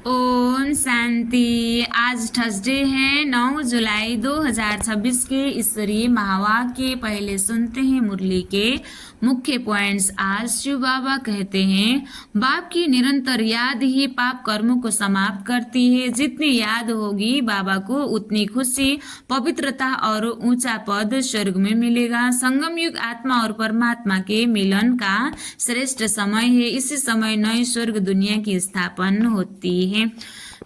ओम शांति। आज थर्सडे है 9 जुलाई 2026 के ईश्वरीय महावाक्य के पहले सुनते हैं मुरली के मुख्य पॉइंट्स। आज शिव बाबा कहते हैं बाप की निरंतर याद ही पाप कर्मों को समाप्त करती है। जितनी याद होगी बाबा को उतनी खुशी, पवित्रता और ऊंचा पद स्वर्ग में मिलेगा। संगम युग आत्मा और परमात्मा के मिलन का श्रेष्ठ समय है। इसी समय नई स्वर्ग दुनिया की स्थापना होती है।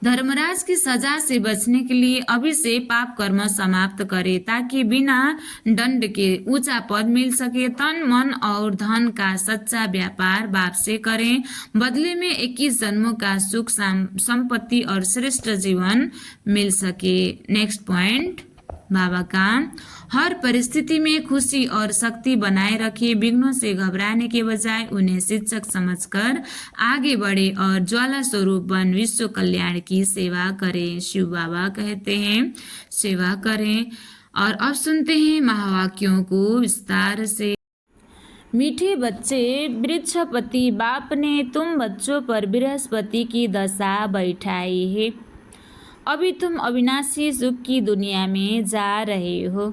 धर्मराज की सजा से बचने के लिए अभी से पाप कर्म समाप्त करे ताकि बिना दंड के ऊंचा पद मिल सके। तन मन और धन का सच्चा व्यापार बाप से करें, बदले में 21 जन्मों का सुख संपत्ति और श्रेष्ठ जीवन मिल सके। नेक्स्ट पॉइंट बाबा का हर परिस्थिति में खुशी और शक्ति बनाए रखे। विघ्नों से घबराने के बजाय उन्हें शिक्षक समझकर आगे बढ़े और ज्वाला स्वरूप बन विश्व कल्याण की सेवा करें। शिव बाबा कहते हैं सेवा करें। और अब सुनते हैं महावाक्यों को विस्तार से। मीठे बच्चे, वृक्षपति बाप ने तुम बच्चों पर बृहस्पति की दशा बैठाई है। अभी तुम अविनाशी सुख की दुनिया में जा रहे हो।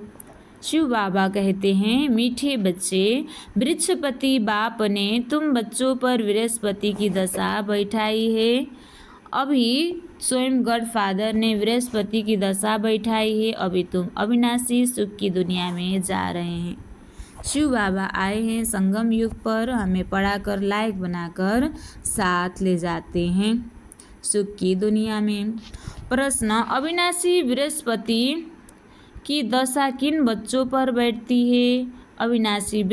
शिव बाबा कहते हैं मीठे बच्चे, वृक्षपति बाप ने तुम बच्चों पर बृहस्पति की दशा बैठाई है। अभी स्वयं गॉड फादर ने बृहस्पति की दशा बैठाई है। अभी तुम अविनाशी सुख की दुनिया में जा रहे हैं। शिव बाबा आए हैं संगम युग पर, हमें पढ़ाकर लायक बनाकर साथ ले जाते हैं सुख की दुनिया में। प्रश्न, अविनाशी बृहस्पति की दशा किन बच्चों पर बैठती है? अविनाशी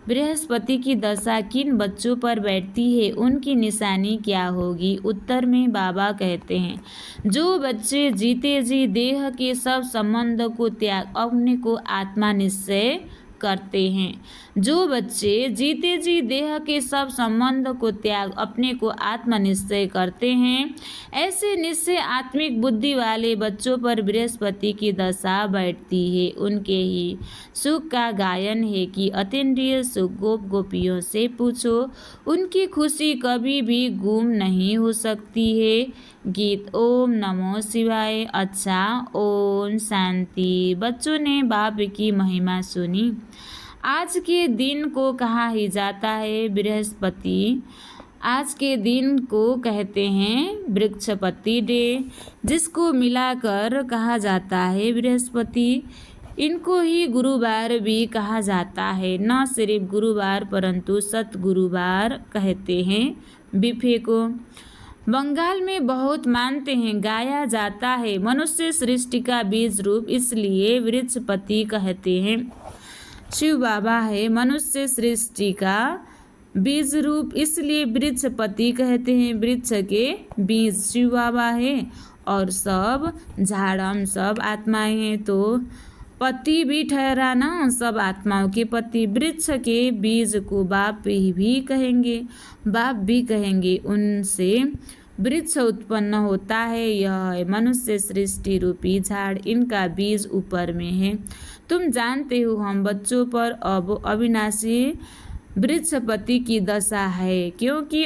बृहस्पति की दशा किन बच्चों पर बैठती है, उनकी निशानी क्या होगी? उत्तर में बाबा कहते हैं जो बच्चे जीते जी देह के सब संबंध को त्याग अपने को आत्मा निश्चय करते हैं। जो बच्चे जीते जी देह के सब संबंध को त्याग अपने को आत्मनिश्चय करते हैं, ऐसे निश्चय आत्मिक बुद्धि वाले बच्चों पर बृहस्पति की दशा बैठती है। उनके ही सुख का गायन है कि अतीन्द्रिय सुख गोप गोपियों से पूछो, उनकी खुशी कभी भी गुम नहीं हो सकती है। गीत ओम नमो शिवाय। अच्छा, ओम शांति। बच्चों ने बाप की महिमा सुनी। आज के दिन को कहा ही जाता है बृहस्पति। आज के दिन को कहते हैं वृक्षपति डे, जिसको मिलाकर कहा जाता है बृहस्पति। इनको ही गुरुवार भी कहा जाता है। न सिर्फ गुरुवार परंतु सत गुरुवार कहते हैं बिफे को। बंगाल में बहुत मानते हैं, गाया जाता है मनुष्य सृष्टि का बीज रूप, इसलिए वृक्षपति कहते हैं। शिव बाबा है मनुष्य सृष्टि का बीज रूप, इसलिए वृक्षपति कहते हैं। वृक्ष के बीज शिव बाबा है और सब झाड़ हम सब आत्माएं हैं, तो पति भी ठहरा ना सब आत्माओं के पति। वृक्ष के बीज को बाप भी कहेंगे, बाप भी कहेंगे। उनसे वृक्ष उत्पन्न होता है। यह मनुष्य सृष्टि रूपी झाड़, इनका बीज ऊपर में है। तुम जानते हो हम बच्चों पर अब अविनाशी वृक्षपति की दशा है, क्योंकि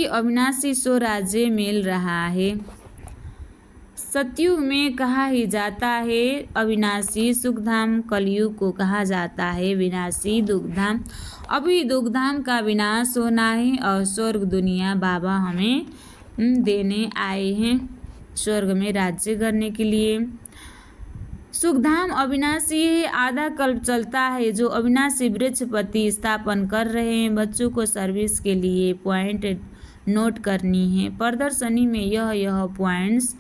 अविनाशी स्व राज्य मिल रहा है। सतयुग में कहा ही जाता है अविनाशी सुखधाम, कलयुग को कहा जाता है विनाशी दुखधाम। अभी दुखधाम का विनाश होना है और स्वर्ग दुनिया बाबा हमें देने आए हैं, स्वर्ग में राज्य करने के लिए। सुखधाम अविनाशी है, आधा कल्प चलता है, जो अविनाशी वृक्षपति स्थापन कर रहे हैं। बच्चों को सर्विस के लिए पॉइंट नोट करनी है। प्रदर्शनी में यह पॉइंट्स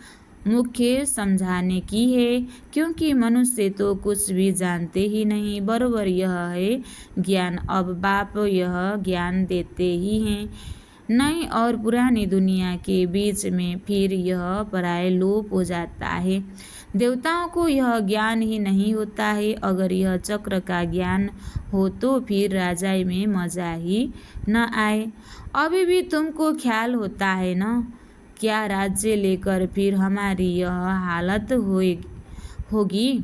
मुख्य समझाने की है, क्योंकि मनुष्य तो कुछ भी जानते ही नहीं। बरोबर यह है ज्ञान। अब बाप यह ज्ञान देते ही हैं। नई और पुरानी दुनिया के बीच में फिर यह पराय लोप हो जाता है। देवताओं को यह ज्ञान ही नहीं होता है। अगर यह चक्र का ज्ञान हो तो फिर राजाई में मजा ही न आए। अभी भी तुमको ख्याल होता है ना, क्या राज्य लेकर फिर हमारी यह हालत होगी?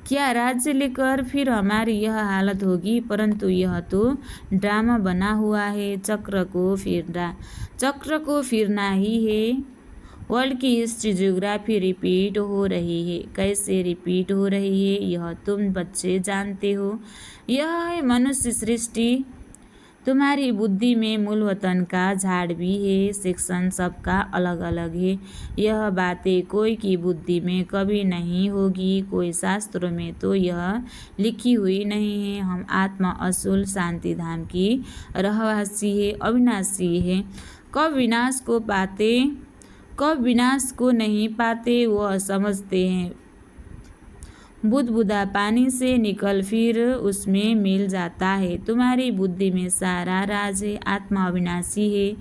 क्या राज्य लेकर फिर हमारी यह हालत होगी? परंतु यह तो ड्रामा बना हुआ है। चक्र को फिरना ही है। वर्ल्ड की हिस्ट्री ज्योग्राफी रिपीट हो रही है। कैसे रिपीट हो रही है यह तुम बच्चे जानते हो। यह है मनुष्य सृष्टि। तुम्हारी बुद्धि में मूलवतन का झाड़ भी है। सेक्शन सबका अलग अलग है। यह बातें कोई की बुद्धि में कभी नहीं होगी। कोई शास्त्रों में तो यह लिखी हुई नहीं है। हम आत्मा असूल शांति धाम की रहवासी है, अविनाशी है। कब विनाश को नहीं पाते वह समझते हैं। बुदबुदा पानी से निकल फिर उसमें मिल जाता है। तुम्हारी बुद्धि में सारा राज है। आत्मा अविनाशी है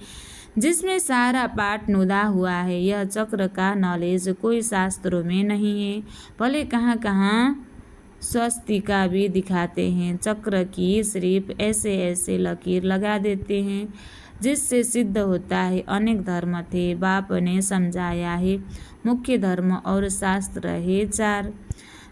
जिसमें सारा पाठ नुदा हुआ है। यह चक्र का नॉलेज कोई शास्त्रों में नहीं है। भले कहाँ कहाँ स्वस्तिका भी दिखाते हैं। चक्र की सिर्फ ऐसे ऐसे लकीर लगा देते हैं जिससे सिद्ध होता है अनेक धर्म थे। बाप ने समझाया है मुख्य धर्म और शास्त्र है 4।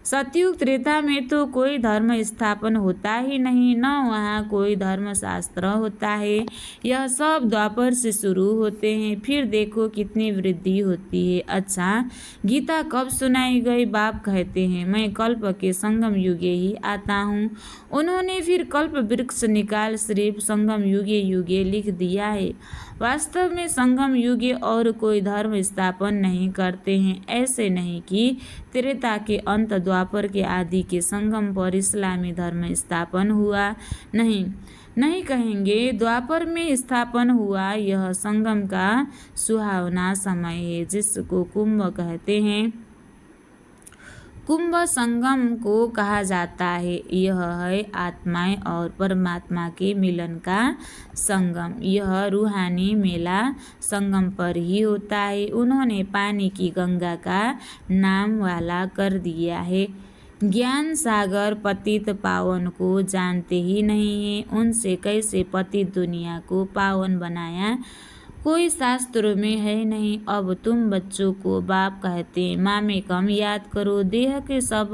सतयुग त्रेता में तो कोई धर्म स्थापन होता ही नहीं, न वहाँ कोई धर्म शास्त्र होता है। यह सब द्वापर से शुरू होते हैं। फिर देखो कितनी वृद्धि होती है। अच्छा, गीता कब सुनाई गई? बाप कहते हैं मैं कल्प के संगम युगे ही आता हूँ। उन्होंने फिर कल्प वृक्ष निकाल सिर्फ संगम युगे युगे लिख दिया है। वास्तव में संगम युगे और कोई धर्म स्थापन नहीं करते हैं। ऐसे नहीं कि त्रेता के अंत द्वापर के आदि के संगम पर इस्लामी धर्म स्थापन हुआ। नहीं कहेंगे द्वापर में स्थापन हुआ। यह संगम का सुहावना समय है जिसको कुंभ कहते हैं। कुंभ संगम को कहा जाता है। यह है आत्माएं और परमात्मा के मिलन का संगम। यह रूहानी मेला संगम पर ही होता है। उन्होंने पानी की गंगा का नाम वाला कर दिया है। ज्ञान सागर पतित पावन को जानते ही नहीं है। उनसे कैसे पतित दुनिया को पावन बनाया कोई शास्त्रों में है नहीं। अब तुम बच्चों को बाप कहते हैं माँ में कम याद करो। देह के सब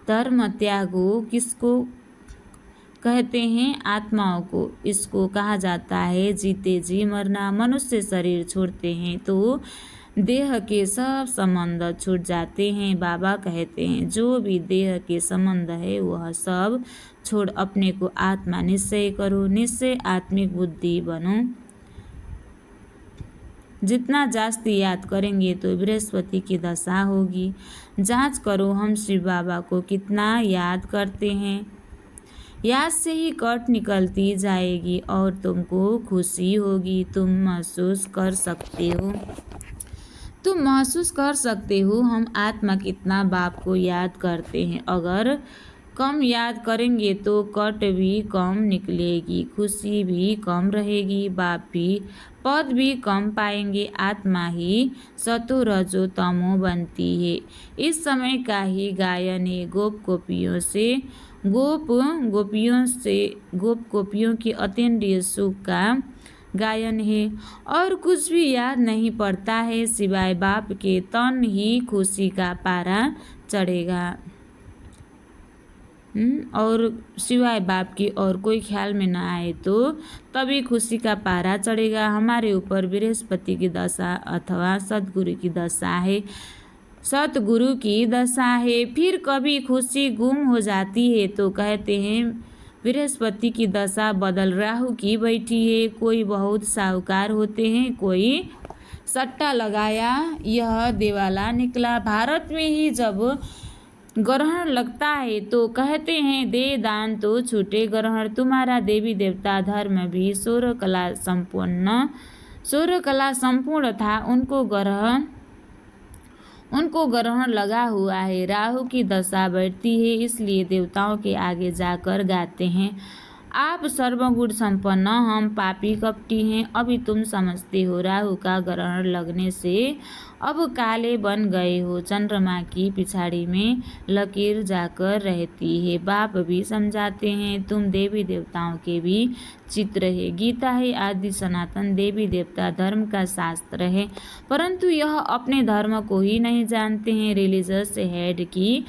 धर्म त्यागो। किसको कहते हैं? आत्माओं को। इसको कहा जाता है जीते जी मरना। मनुष्य शरीर छोड़ते हैं तो देह के सब संबंध छूट जाते हैं। बाबा कहते हैं जो भी देह के संबंध है वह सब छोड़ अपने को आत्मा निश्चय करो। निश्चय आत्मिक बुद्धि बनो। जितना जास्ती याद करेंगे तो बृहस्पति की दशा होगी। जांच करो हम शिव बाबा को कितना याद करते हैं। याद से ही कट निकलती जाएगी और तुमको खुशी होगी। तुम महसूस कर सकते हो हम आत्मा कितना बाप को याद करते हैं। अगर कम याद करेंगे तो कट भी कम निकलेगी, खुशी भी कम रहेगी, बाप भी पद भी कम पाएंगे। आत्मा ही सतो रजो तमो बनती है। इस समय का ही गायन है। गोप गोपियों की अतीन्द्रिय सुख का गायन है और कुछ भी याद नहीं पड़ता है सिवाय बाप के। तन ही खुशी का पारा चढ़ेगा और सिवाय बाप की और कोई ख्याल में न आए तो तभी खुशी का पारा चढ़ेगा। हमारे ऊपर बृहस्पति की दशा अथवा सतगुरु की दशा है। सतगुरु की दशा है। फिर कभी खुशी गुम हो जाती है तो कहते हैं बृहस्पति की दशा बदल राहु की बैठी है। कोई बहुत साहूकार होते हैं, कोई सट्टा लगाया यह देवाला निकला। भारत में ही जब ग्रहण लगता है तो कहते हैं दे दान तो छूटे ग्रहण। तुम्हारा देवी देवता धर्म भी सौर कला संपूर्ण था। उनको ग्रहण लगा हुआ है। राहु की दशा बैठती है इसलिए देवताओं के आगे जाकर गाते हैं आप सर्वगुण संपन्न, हम पापी कपटी हैं। अभी तुम समझते हो राहु का ग्रहण लगने से अब काले बन गए हो। चंद्रमा की पिछाड़ी में लकीर जाकर रहती है। बाप भी समझाते हैं तुम देवी देवताओं के भी चित्र है। गीता है आदि सनातन देवी देवता धर्म का शास्त्र है, परंतु यह अपने धर्म को ही नहीं जानते हैं। रिलीजियस हेड की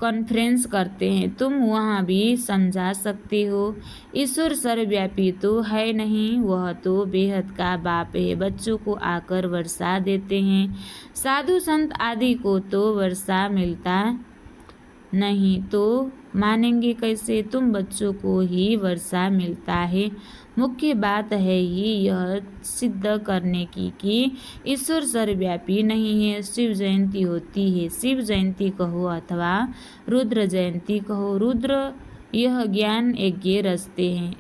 कॉन्फ्रेंस करते हैं, तुम वहाँ भी समझा सकते हो। ईश्वर सर्वव्यापी तो है नहीं, वह तो बेहद का बाप है। बच्चों को आकर वर्षा देते हैं, साधु संत आदि को तो वर्षा मिलता नहीं तो मानेंगे कैसे? तुम बच्चों को ही वर्षा मिलता है। मुख्य बात है ही यह सिद्ध करने की कि ईश्वर सर्वव्यापी नहीं है। शिव जयंती होती है, शिव जयंती कहो अथवा रुद्र जयंती कहो। रुद्र यह ज्ञान यज्ञ रचते हैं,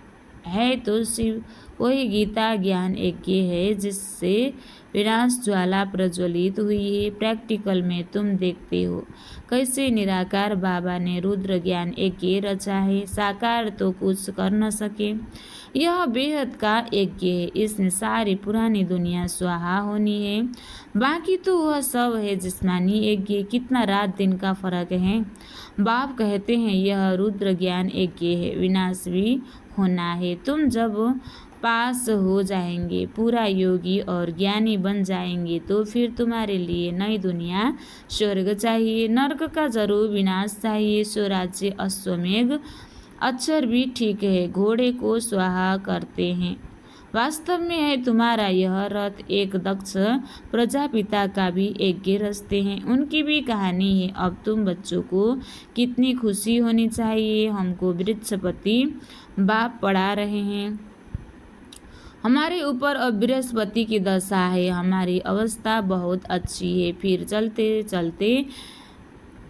है तो शिव वही गीता ज्ञान यज्ञ है जिससे विनाश ज्वाला प्रज्वलित हुई है। प्रैक्टिकल में तुम देखते हो कैसे निराकार बाबा ने रुद्र ज्ञान यज्ञ रचा है। साकार तो कुछ कर न सके, यह बेहद का यज्ञ है। इसमें सारी पुरानी दुनिया स्वाहा होनी है, बाकी तो वह सब है जिस्मानी यज्ञ। कितना रात दिन का फर्क है। बाप कहते हैं यह रुद्र ज्ञान यज्ञ है, विनाश भी होना है। तुम जब पास हो जाएंगे, पूरा योगी और ज्ञानी बन जाएंगे, तो फिर तुम्हारे लिए नई दुनिया स्वर्ग चाहिए, नरक का जरूर विनाश चाहिए। स्वराज्य अश्वमेघ अक्षर भी ठीक है, घोड़े को स्वाहा करते हैं। वास्तव में है तुम्हारा यह रथ। एक दक्ष प्रजापिता का भी यज्ञ रचते हैं, उनकी भी कहानी है। अब तुम बच्चों को कितनी खुशी होनी चाहिए। हमको वृक्षपति बाप पढ़ा रहे हैं, हमारे ऊपर अब बृहस्पति की दशा है, हमारी अवस्था बहुत अच्छी है। फिर चलते चलते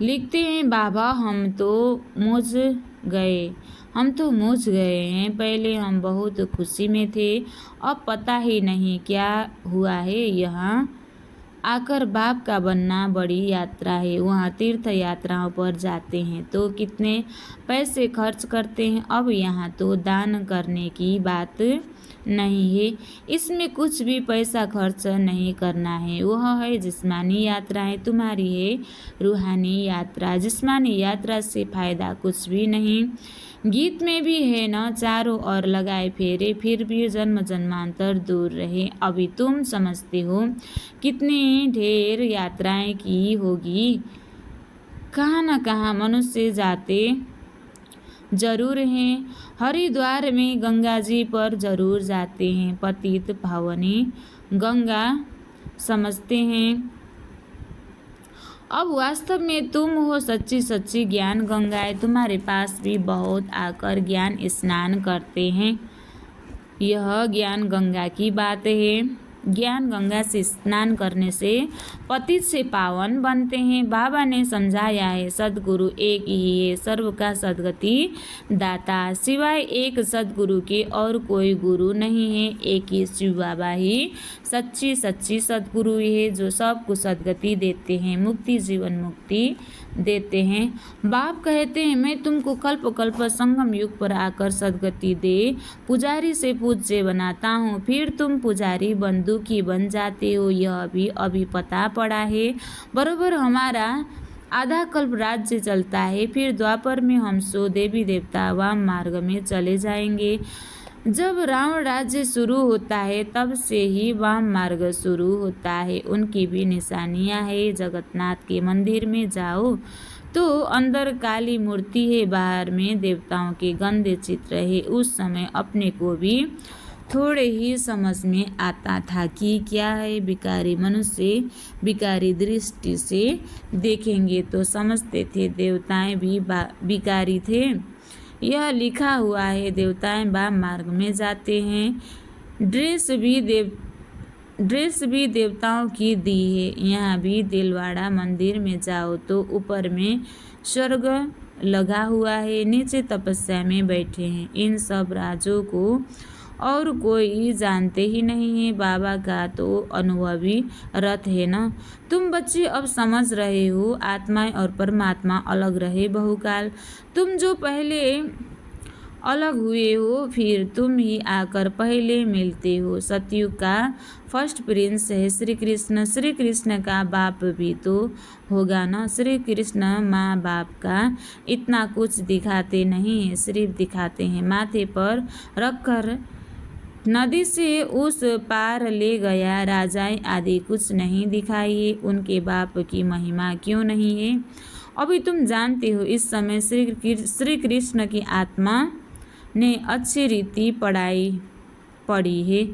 लिखते हैं, बाबा हम तो मूझ गए हैं। पहले हम बहुत खुशी में थे, अब पता ही नहीं क्या हुआ है। यहाँ आकर बाप का बनना बड़ी यात्रा है। वहाँ तीर्थ यात्राओं पर जाते हैं तो कितने पैसे खर्च करते हैं। अब यहाँ तो दान करने की बात नहीं है, इसमें कुछ भी पैसा खर्च नहीं करना है। वह है जिस्मानी यात्रा है, तुम्हारी है रूहानी यात्रा। जिस्मानी यात्रा से फायदा कुछ भी नहीं। गीत में भी है न, चारों ओर लगाए फेरे फिर भी जन्म जन्मांतर दूर रहे। अभी तुम समझते हो कितनी ढेर यात्राएं की होगी। कहाँ न कहाँ मनुष्य जाते जरूर हैं। हरिद्वार में गंगा जी पर जरूर जाते हैं, पतित पावनी गंगा समझते हैं। अब वास्तव में तुम हो सच्ची सच्ची ज्ञान गंगाएं, तुम्हारे पास भी बहुत आकर ज्ञान स्नान करते हैं। यह ज्ञान गंगा की बात है। ज्ञान गंगा से स्नान करने से पतित से पावन बनते हैं। बाबा ने समझाया है सद्गुरु एक ही है, सर्व का सद्गति दाता। सिवाय एक सद्गुरु के और कोई गुरु नहीं है। एक ही शिव बाबा ही सच्ची सच्ची सद्गुरु है जो सबको सद्गति देते हैं, मुक्ति जीवन मुक्ति देते हैं। बाप कहते हैं मैं तुमको कल्प कल्प संगम युग पर आकर सद्गति दे पुजारी से पूज्य बनाता हूँ, फिर तुम पुजारी बंदूकी बन जाते हो। यह भी अभी पता पड़ा है। बरोबर हमारा आधा कल्प राज्य चलता है, फिर द्वापर में हम सो देवी देवता वाम मार्ग में चले जाएंगे। जब रावण राज्य शुरू होता है तब से ही वाम मार्ग शुरू होता है। उनकी भी निशानियां है। जगन्नाथ के मंदिर में जाओ तो अंदर काली मूर्ति है, बाहर में देवताओं के गंदे चित्र है। उस समय अपने को भी थोड़े ही समझ में आता था कि क्या है। भिखारी मनुष्य भिखारी दृष्टि से देखेंगे तो समझते थे देवताएं भी भिखारी थे। यह लिखा हुआ है देवताएं वाम मार्ग में जाते हैं। ड्रेस भी देवताओं की दी है। यहाँ भी दिलवाड़ा मंदिर में जाओ तो ऊपर में स्वर्ग लगा हुआ है, नीचे तपस्या में बैठे हैं। इन सब राजों को और कोई जानते ही नहीं है। बाबा का तो अनुभवी रथ है ना। तुम बच्चे अब समझ रहे हो आत्माएं और परमात्मा अलग रहे बहुकाल। तुम जो पहले अलग हुए हो फिर तुम ही आकर पहले मिलते हो। सतयुग का फर्स्ट प्रिंस है श्री कृष्ण। श्री कृष्ण का बाप भी तो होगा ना। श्री कृष्ण माँ बाप का इतना कुछ दिखाते नहीं है, सिर्फ दिखाते हैं माथे पर रखकर नदी से उस पार ले गया। राजाएं आदि कुछ नहीं दिखाई है। उनके बाप की महिमा क्यों नहीं है? अभी तुम जानते हो इस समय श्री कृष्ण की आत्मा ने अच्छी रीति पढ़ी है,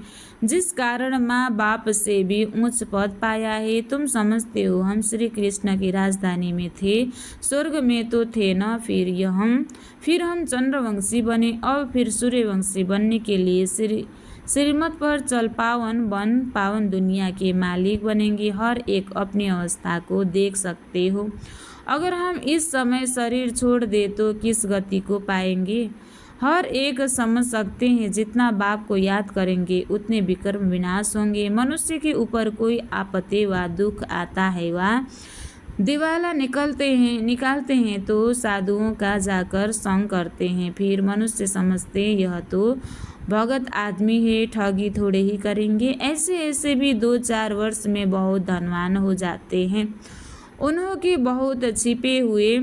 जिस कारण माँ बाप से भी उच्च पद पाया है। तुम समझते हो हम श्री कृष्ण की राजधानी में थे, स्वर्ग में तो थे न। फिर हम चंद्रवंशी बने, अब फिर सूर्यवंशी बनने के लिए श्रीमत पर चल पावन दुनिया के मालिक बनेंगे। हर एक अपनी अवस्था को देख सकते हो। अगर हम इस समय शरीर छोड़ दे तो किस गति को पाएंगे? हर एक समझ सकते हैं जितना बाप को याद करेंगे उतने विकर्म विनाश होंगे। मनुष्य के ऊपर कोई आपत्ति व दुख आता है वा दिवाला निकालते हैं तो साधुओं का जाकर संग करते हैं। फिर मनुष्य समझते यह तो भगत आदमी है, ठगी थोड़े ही करेंगे। ऐसे भी 2-4 वर्ष में बहुत धनवान हो जाते हैं। उन्हों के बहुत छिपे हुए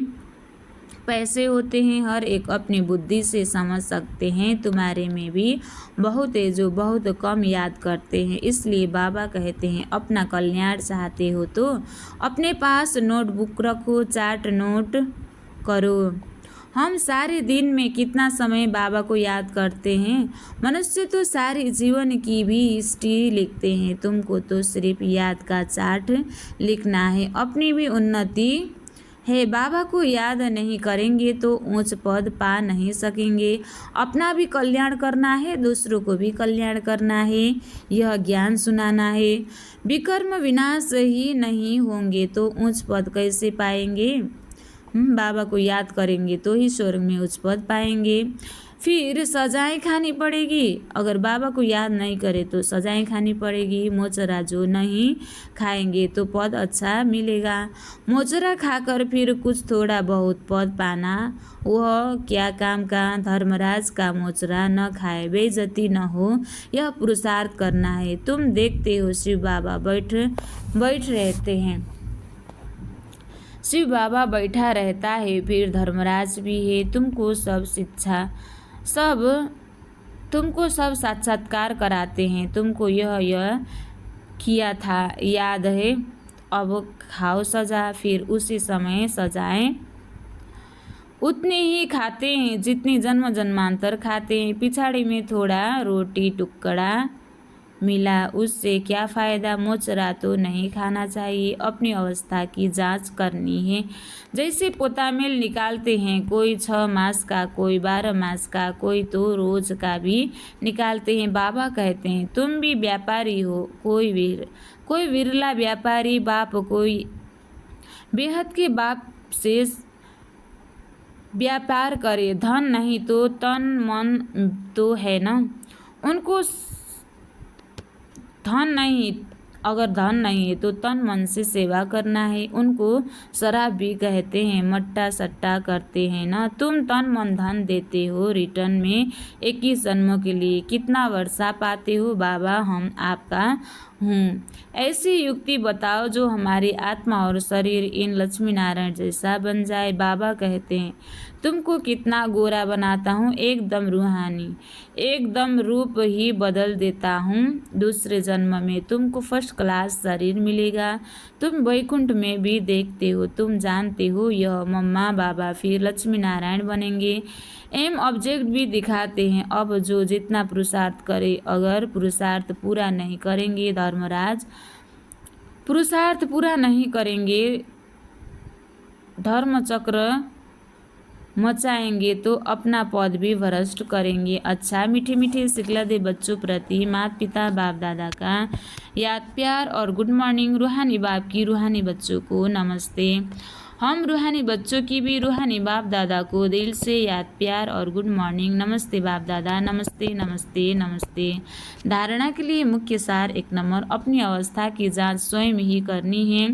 पैसे होते हैं। हर एक अपनी बुद्धि से समझ सकते हैं। तुम्हारे में भी बहुत है जो बहुत कम याद करते हैं। इसलिए बाबा कहते हैं अपना कल्याण चाहते हो तो अपने पास नोटबुक रखो, चार्ट नोट करो। हम सारे दिन में कितना समय बाबा को याद करते हैं? मनुष्य तो सारे जीवन की भी हिस्ट्री लिखते हैं। तुमको तो सिर्फ याद का चार्ट लिखना है, अपनी भी उन्नति है। बाबा को याद नहीं करेंगे तो ऊंच पद पा नहीं सकेंगे। अपना भी कल्याण करना है, दूसरों को भी कल्याण करना है, यह ज्ञान सुनाना है। विकर्म विनाश ही नहीं होंगे तो ऊंच पद कैसे पाएंगे? बाबा को याद करेंगे तो ही स्वर्ग में उच्च पद पाएंगे। फिर सजाएं खानी पड़ेगी। अगर बाबा को याद नहीं करे तो सजाएं खानी पड़ेगी। मोचरा जो नहीं खाएंगे तो पद अच्छा मिलेगा। मोचरा खाकर फिर कुछ थोड़ा बहुत पद पाना वह क्या काम का? धर्मराज का मोचरा न खाए, बेइज्जती न हो, यह पुरुषार्थ करना है। तुम देखते हो शिव बाबा बैठ रहते हैं। शिव बाबा बैठा रहता है, फिर धर्मराज भी है। तुमको सब साक्षात्कार कराते हैं। तुमको यह किया था याद है? अब खाओ सजा। फिर उसी समय सजाएं उतनी ही खाते हैं जितनी जन्म जन्मांतर खाते हैं। पिछाड़ी में थोड़ा रोटी टुकड़ा मिला, उससे क्या फ़ायदा? मोचरा तो नहीं खाना चाहिए। अपनी अवस्था की जांच करनी है। जैसे पोतामेल निकालते हैं, कोई 6 मास का, कोई 12 मास का, कोई तो रोज का भी निकालते हैं। बाबा कहते हैं तुम भी व्यापारी हो, कोई विरला व्यापारी बाप, कोई बेहद के बाप से व्यापार करे। धन नहीं तो तन मन तो है ना। उनको अगर धन नहीं है तो तन मन से सेवा करना है। उनको शराब भी कहते हैं, मट्टा सट्टा करते हैं ना। तुम तन मन धन देते हो, रिटर्न में 21 जन्मों के लिए कितना वर्षा पाते हो? बाबा हम आपका हूँ। ऐसी युक्ति बताओ जो हमारी आत्मा और शरीर इन लक्ष्मी नारायण जैसा बन जाए। बाबा कहते हैं तुमको कितना गोरा बनाता हूँ, एकदम रूहानी, एकदम रूप ही बदल देता हूँ। दूसरे जन्म में तुमको फर्स्ट क्लास शरीर मिलेगा। तुम वैकुंठ में भी देखते हो। तुम जानते हो यह मम्मा बाबा फिर लक्ष्मी नारायण बनेंगे। एम ऑब्जेक्ट भी दिखाते हैं। अब जो जितना पुरुषार्थ करे, अगर पुरुषार्थ पूरा नहीं करेंगे धर्मराज, पुरुषार्थ पूरा नहीं करेंगे, धर्म चक्र मचाएंगे तो अपना पद भी भ्रष्ट करेंगे। अच्छा, मीठे मीठे शिक्षा दे बच्चों प्रति माता पिता बाप दादा का याद प्यार और गुड मॉर्निंग। रूहानी बाप की रूहानी बच्चों को नमस्ते। हम रूहानी बच्चों की भी रूहानी बाप दादा को दिल से याद प्यार और गुड मॉर्निंग। नमस्ते बाप दादा, नमस्ते नमस्ते नमस्ते। धारणा के लिए मुख्य सार 1 नंबर, अपनी अवस्था की जांच स्वयं ही करनी है।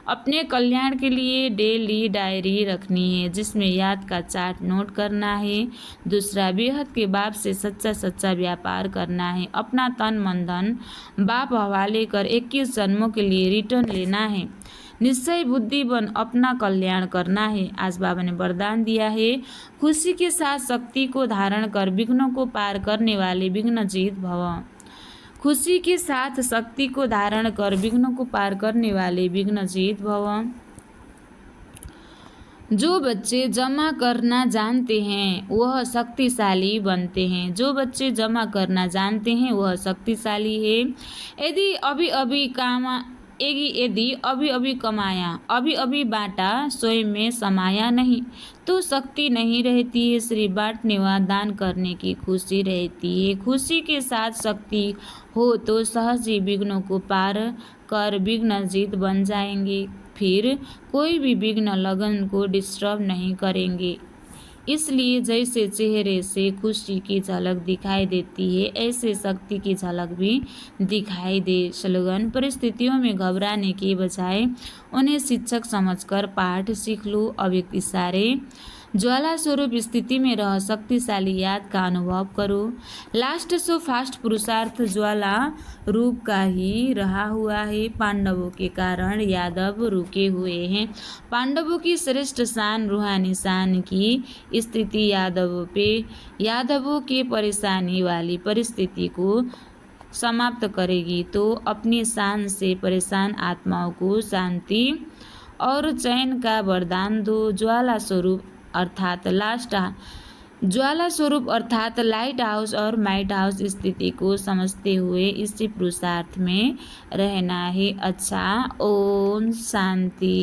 अपने कल्याण के लिए डेली डायरी रखनी है जिसमें याद का चार्ट नोट करना है। दूसरा, बेहद के बाप से सच्चा व्यापार करना है। अपना तन मन धन बाप हवाले कर 21 जन्मों के लिए रिटर्न लेना है। निश्चय बुद्धि बन अपना कल्याण करना है। आज बाबा ने वरदान दिया है, खुशी के साथ शक्ति को धारण कर विघ्नों को पार करने वाले विघ्नजीत भव। खुशी के साथ शक्ति को धारण कर विघ्नों को पार करने वाले विघ्नजीत भव। जो बच्चे जमा करना जानते हैं वह शक्तिशाली बनते हैं। जो बच्चे जमा करना जानते हैं वह शक्तिशाली है। यदि अभी अभी कमाया, अभी अभी बांटा, स्वयं में समाया नहीं, तो शक्ति नहीं रहती है। सिर्फ बांटने व दान करने की खुशी रहती है। खुशी के साथ शक्ति हो तो सहज ही विघ्नों को पार कर विघ्न जीत बन जाएंगे। फिर कोई भी विघ्न लगन को डिस्टर्ब नहीं करेंगे। इसलिए जैसे चेहरे से खुशी की झलक दिखाई देती है, ऐसे शक्ति की झलक भी दिखाई दे। स्लोगन: परिस्थितियों में घबराने के बजाय उन्हें शिक्षक समझकर पाठ सीख लो। अव्यक्त इशारे: ज्वाला स्वरूप स्थिति में रह शक्तिशाली याद का अनुभव करो। लास्ट सो फास्ट पुरुषार्थ ज्वाला रूप का ही रहा हुआ है। पांडवों के कारण यादव रुके हुए हैं। पांडवों की श्रेष्ठ शान रूहानी शान की स्थिति यादवों के परेशानी वाली परिस्थिति को समाप्त करेगी। तो अपनी शान से परेशान आत्माओं को शांति और चैन का वरदान दो। ज्वाला स्वरूप अर्थात लाइट हाउस और माइट हाउस स्थिति को समझते हुए इसी पुरुषार्थ में रहना है। अच्छा, ओम शांति।